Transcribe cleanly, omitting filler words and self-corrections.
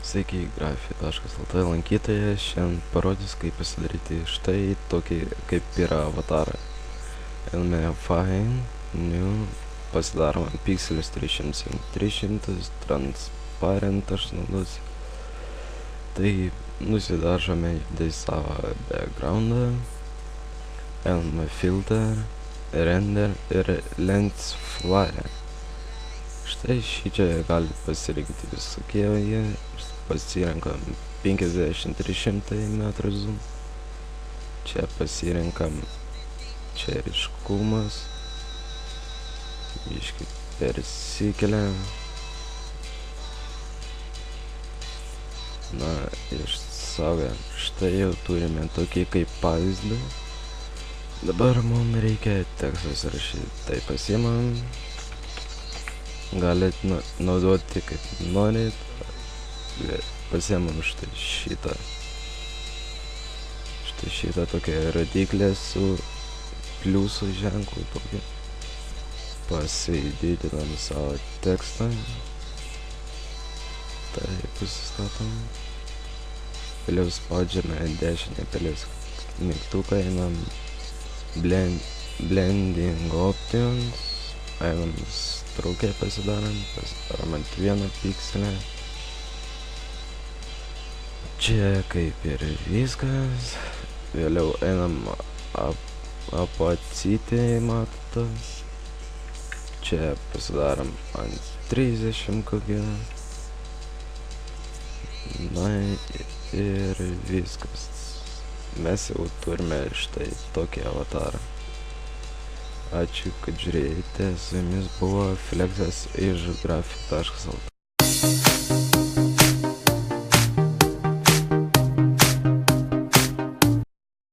Sveiki, grafi.lt lankytojai, šiandien parodys, kaip pasidaryti štai tokį, kaip yra avatarą. Einame Fine, New, pasidarome Pixelis 300, Transparent aš naudosiu. Tai nusidažome į savo backgroundą, einame Filter, Render ir Lens Flare. Štai šį čia galite pasirinkti visokie jie. Pasirenkam 50-300 metrų zoom. Čia pasirenkam čia ryškumas. Biškį persikeliam. Na, išsaugam. Štai jau turime tokį kaip pavyzdį. Dabar mums reikia tekstus rašyti. Tai pasiimam. Galit naudoti kaip norit. Pasiemam štai šitą. Štai šitą tokią rodiklę su pliusų ženklu tokį. Pasididinam savo tekstą. Tai pasistatom. Vėliau spaudžiame dešinę pelės mygtuką, einam Blending Options. Einam strukę pasidarom ant vieną pikselę. Čia kaip ir viskas. Vėliau einam apacitį, matote. Čia pasidarom ant 30 kokią. Na ir viskas. Mes jau turime štai tokį avatarą. Ačiū, kad žiūrėjote. Su jumis buvo Flexas iš grafi.lt.